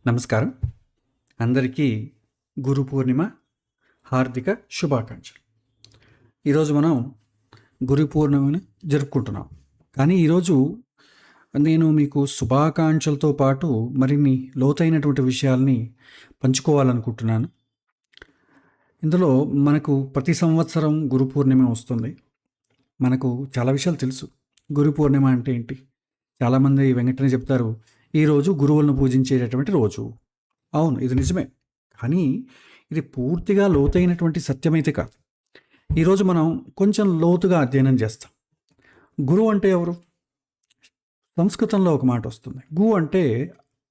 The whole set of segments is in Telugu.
నమస్కారం. అందరికీ గురు పూర్ణిమ హార్దిక శుభాకాంక్షలు. ఈరోజు మనం గురు పూర్ణిమని జరుపుకుంటున్నాం. కానీ ఈరోజు నేను మీకు శుభాకాంక్షలతో పాటు మరిన్ని లోతైనటువంటి విషయాల్ని పంచుకోవాలనుకుంటున్నాను. ఇందులో మనకు ప్రతి సంవత్సరం గురు పూర్ణిమ వస్తుంది. మనకు చాలా విషయాలు తెలుసు. గురు పూర్ణిమ అంటే ఏంటి? చాలామంది వెంటనే చెప్తారు, ఈరోజు గురువులను పూజించేటటువంటి రోజు. అవును, ఇది నిజమే. కానీ ఇది పూర్తిగా లోతైనటువంటి సత్యమైతే కాదు. ఈరోజు మనం కొంచెం లోతుగా అధ్యయనం చేస్తాం. గురువు అంటే ఎవరు? సంస్కృతంలో ఒక మాట వస్తుంది. గు అంటే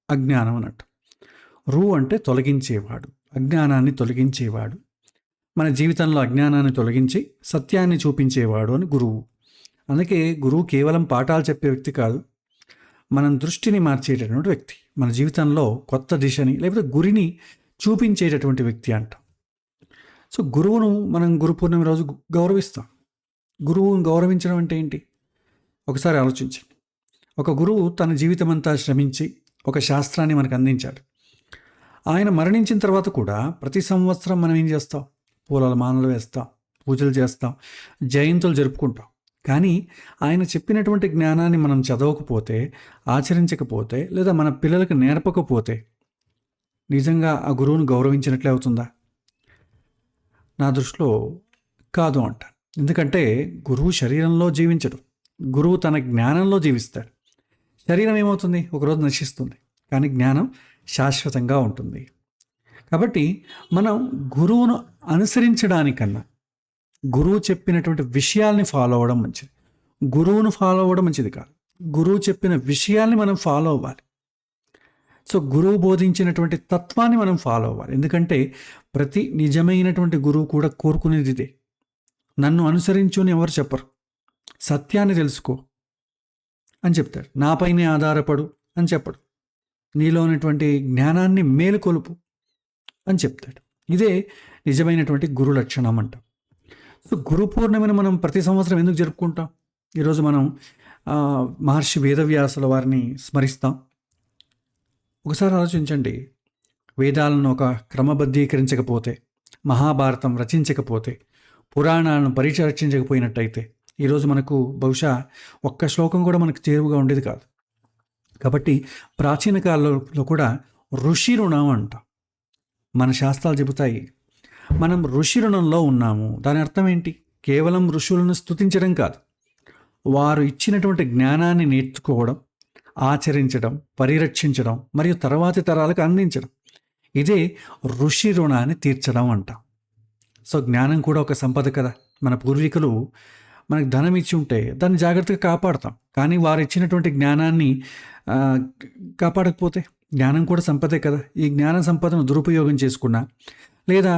అజ్ఞానం అన్నట్టు. రు అంటే తొలగించేవాడు, అజ్ఞానాన్ని తొలగించేవాడు. మన జీవితంలో అజ్ఞానాన్ని తొలగించి సత్యాన్ని చూపించేవాడు అని గురువు. అందుకే గురువు కేవలం పాఠాలు చెప్పే వ్యక్తి కాదు, మనం దృష్టిని మార్చేటటువంటి వ్యక్తి. మన జీవితంలో కొత్త దిశని లేకపోతే గురిని చూపించేటటువంటి వ్యక్తి అంటాం. సో గురువును మనం గురు పూర్ణిమ రోజు గౌరవిస్తాం. గురువును గౌరవించడం అంటే ఏంటి? ఒకసారి ఆలోచించండి. ఒక గురువు తన జీవితం అంతా శ్రమించి ఒక శాస్త్రాన్ని మనకు అందించాడు. ఆయన మరణించిన తర్వాత కూడా ప్రతి సంవత్సరం మనం ఏం చేస్తాం? పూల మాలలు వేస్తాం, పూజలు చేస్తాం, జయంతులు జరుపుకుంటాం. కానీ ఆయన చెప్పినటువంటి జ్ఞానాన్ని మనం చదవకపోతే, ఆచరించకపోతే, లేదా మన పిల్లలకు నేర్పకపోతే నిజంగా ఆ గురువును గౌరవించినట్లే అవుతుందా? నా దృష్టిలో కాదు అంటాను. ఎందుకంటే గురువు శరీరంలో జీవించడు, గురువు తన జ్ఞానంలో జీవిస్తాడు. శరీరం ఏమవుతుంది? ఒకరోజు నశిస్తుంది, కానీ జ్ఞానం శాశ్వతంగా ఉంటుంది. కాబట్టి మనం గురువును అనుసరించడానికన్నా గురువు చెప్పినటువంటి విషయాల్ని ఫాలో అవ్వడం మంచిది. గురువును ఫాలో అవ్వడం మంచిది కాదు, గురువు చెప్పిన విషయాల్ని మనం ఫాలో అవ్వాలి. సో గురువు బోధించినటువంటి తత్వాన్ని మనం ఫాలో అవ్వాలి. ఎందుకంటే ప్రతి నిజమైనటువంటి గురువు కూడా కోరుకునేది ఇదే. నన్ను అనుసరించు అని ఎవరు చెప్పరు. సత్యాన్ని తెలుసుకో అని చెప్తాడు. నాపైనే ఆధారపడు అని చెప్పడు. నీలో ఉన్నటువంటి జ్ఞానాన్ని మేలుకొలుపు అని చెప్తాడు. ఇదే నిజమైనటువంటి గురు లక్షణం అంటాం. సో గురు పూర్ణిమని మనం ప్రతి సంవత్సరం ఎందుకు జరుపుకుంటాం? ఈరోజు మనం మహర్షి వేదవ్యాసుల వారిని స్మరిస్తాం. ఒకసారి ఆలోచించండి. వేదాలను ఒక క్రమబద్ధీకరించకపోతే, మహాభారతం రచించకపోతే, పురాణాలను పరిరక్షించకపోయినట్టయితే ఈరోజు మనకు బహుశా ఒక్క శ్లోకం కూడా మనకు చేరువుగా ఉండేది కాదు. కాబట్టి ప్రాచీన కాలంలో కూడా ఋషి రుణం అంటాం. మన శాస్త్రాలు చెబుతాయి మనం ఋషి రుణంలో ఉన్నాము. దాని అర్థం ఏంటి? కేవలం ఋషులను స్తుతించడం కాదు, వారు ఇచ్చినటువంటి జ్ఞానాన్ని నేర్చుకోవడం, ఆచరించడం, పరిరక్షించడం మరియు తర్వాతి తరాలకు అందించడం. ఇదే ఋషి రుణాన్ని తీర్చడం అంటాం. సో జ్ఞానం కూడా ఒక సంపద కదా. మన పూర్వీకులు మనకు ధనం ఇచ్చి ఉంటే దాన్ని జాగ్రత్తగా కాపాడుతాం. కానీ వారు ఇచ్చినటువంటి జ్ఞానాన్ని కాపాడకపోతే, జ్ఞానం కూడా సంపదే కదా. ఈ జ్ఞాన సంపదను దురుపయోగం చేసుకున్నా లేదా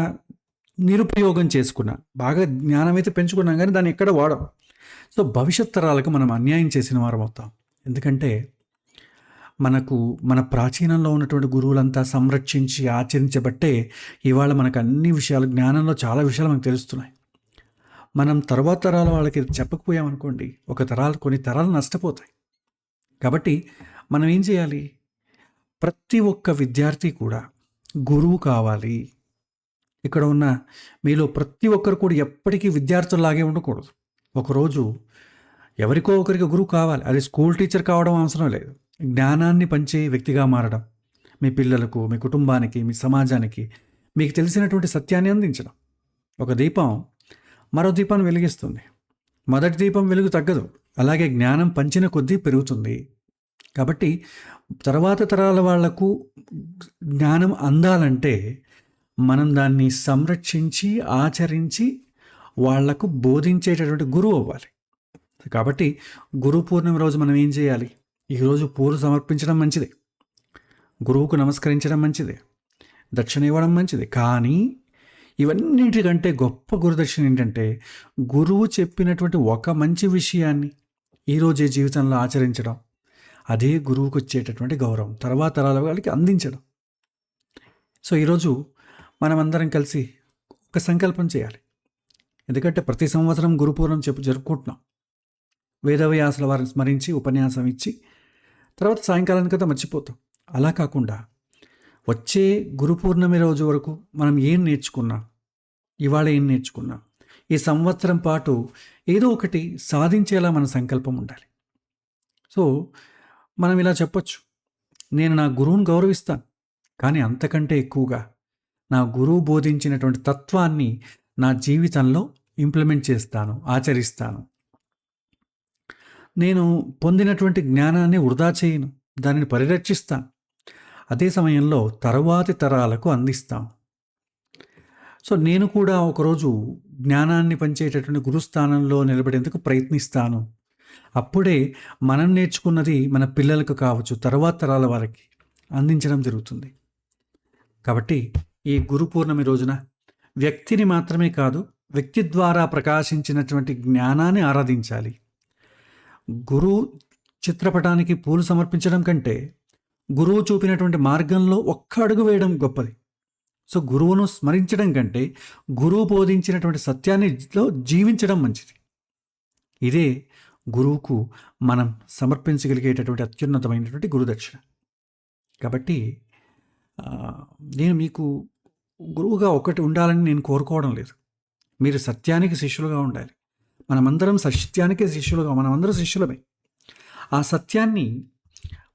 నిరుపయోగం చేసుకున్నా, బాగా జ్ఞానం అయితే పెంచుకున్నాం కానీ దాన్ని ఎక్కడ వాడం. సో భవిష్యత్ తరాలకు మనం అన్యాయం చేసిన వారం అవుతాం. ఎందుకంటే మనకు మన ప్రాచీనంలో ఉన్నటువంటి గురువులంతా సంరక్షించి ఆచరించబట్టే ఇవాళ మనకు అన్ని విషయాలు, జ్ఞానంలో చాలా విషయాలు మనకు తెలుస్తున్నాయి. మనం తర్వాత తరాల వాళ్ళకి చెప్పకపోయామనుకోండి, కొన్ని తరాలు నష్టపోతాయి. కాబట్టి మనం ఏం చేయాలి? ప్రతి ఒక్క విద్యార్థి కూడా గురువు కావాలి. ఇక్కడ ఉన్న మీలో ప్రతి ఒక్కరు కూడా ఎప్పటికీ విద్యార్థుల్లాగే ఉండకూడదు. ఒకరోజు ఎవరికో ఒకరికి గురువు కావాలి. అది స్కూల్ టీచర్ కావడం అవసరం లేదు. జ్ఞానాన్ని పంచే వ్యక్తిగా మారడం, మీ పిల్లలకు, మీ కుటుంబానికి, మీ సమాజానికి మీకు తెలిసినటువంటి సత్యాన్ని అందించడం. ఒక దీపం మరో దీపాన్ని వెలిగిస్తుంది. మొదటి దీపం వెలుగు తగ్గదు, అలాగే జ్ఞానం పంచిన కొద్దీ పెరుగుతుంది. కాబట్టి తర్వాత తరాల వాళ్లకు జ్ఞానం అందాలంటే మనం దాన్ని సంరక్షించి ఆచరించి వాళ్లకు బోధించేటటువంటి గురువు అవ్వాలి. కాబట్టి గురు పూర్ణిమ రోజు మనం ఏం చేయాలి? ఈరోజు పూలు సమర్పించడం మంచిదే, గురువుకు నమస్కరించడం మంచిదే, దక్షిణ ఇవ్వడం మంచిదే. కానీ ఇవన్నిటికంటే గొప్ప గురుదక్షిణ ఏంటంటే గురువు చెప్పినటువంటి ఒక మంచి విషయాన్ని ఈరోజే జీవితంలో ఆచరించడం. అదే గురువుకు వచ్చేటటువంటి గౌరవం, తర్వాత తరాల వాళ్ళకి అందించడం. సో ఈరోజు మనమందరం కలిసి ఒక సంకల్పం చేయాలి. ఎందుకంటే ప్రతి సంవత్సరం గురు పూర్ణిమ జరుపుకుంటున్నాం. వేదవ్యాసుల వారిని స్మరించి ఉపన్యాసం ఇచ్చి తర్వాత సాయంకాలానికంతా మర్చిపోతాం. అలా కాకుండా వచ్చే గురు పూర్ణమి రోజు వరకు మనం ఏం నేర్చుకున్నాం, ఇవాళ ఏం నేర్చుకున్నాం, ఈ సంవత్సరం పాటు ఏదో ఒకటి సాధించేలా మన సంకల్పం ఉండాలి. సో మనం ఇలా చెప్పొచ్చు, నేను నా గురువుని గౌరవిస్తాను, కానీ అంతకంటే ఎక్కువగా నా గురువు బోధించినటువంటి తత్వాన్ని నా జీవితంలో ఇంప్లిమెంట్ చేస్తాను, ఆచరిస్తాను. నేను పొందినటువంటి జ్ఞానాన్ని వృధా చేయను, దానిని పరిరక్షిస్తాను. అదే సమయంలో తరువాతి తరాలకు అందిస్తాం. సో నేను కూడా ఒకరోజు జ్ఞానాన్ని పంచేటటువంటి గురుస్థానంలో నిలబడేందుకు ప్రయత్నిస్తాను. అప్పుడే మనం నేర్చుకున్నది మన పిల్లలకు కావచ్చు, తర్వాత తరాల వారికి అందించడం జరుగుతుంది. కాబట్టి ఈ గురు పూర్ణమి రోజున వ్యక్తిని మాత్రమే కాదు, వ్యక్తి ద్వారా ప్రకాశించినటువంటి జ్ఞానాన్ని ఆరాధించాలి. గురువు చిత్రపటానికి పూలు సమర్పించడం కంటే గురువు చూపినటువంటి మార్గంలో ఒక్క అడుగు వేయడం గొప్పది. సో గురువును స్మరించడం కంటే గురువు బోధించినటువంటి సత్యాన్నిలో జీవించడం మంచిది. ఇదే గురువుకు మనం సమర్పించగలిగేటటువంటి అత్యున్నతమైనటువంటి గురుదక్షిణ. కాబట్టి నేను మీకు గురువుగా ఒకటి ఉండాలని నేను కోరుకోవడం లేదు. మీరు సత్యానికి శిష్యులుగా ఉండాలి. మనమందరం సత్యానికే శిష్యులుగా, మనమందరం శిష్యులమే. ఆ సత్యాన్ని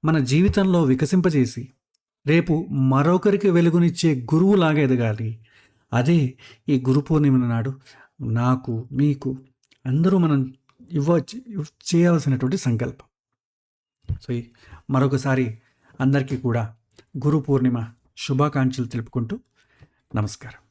మన జీవితంలో వికసింపజేసి రేపు మరొకరికి వెలుగునిచ్చే గురువులాగా ఎదగాలి. అదే ఈ గురు పూర్ణిమ నాడు నాకు, మీకు అందరూ మనం చేయవలసినటువంటి సంకల్పం. సో మరొకసారి అందరికీ కూడా గురు పూర్ణిమ శుభాకాంక్షలు తెలుపుకుంటూ నమస్కారం.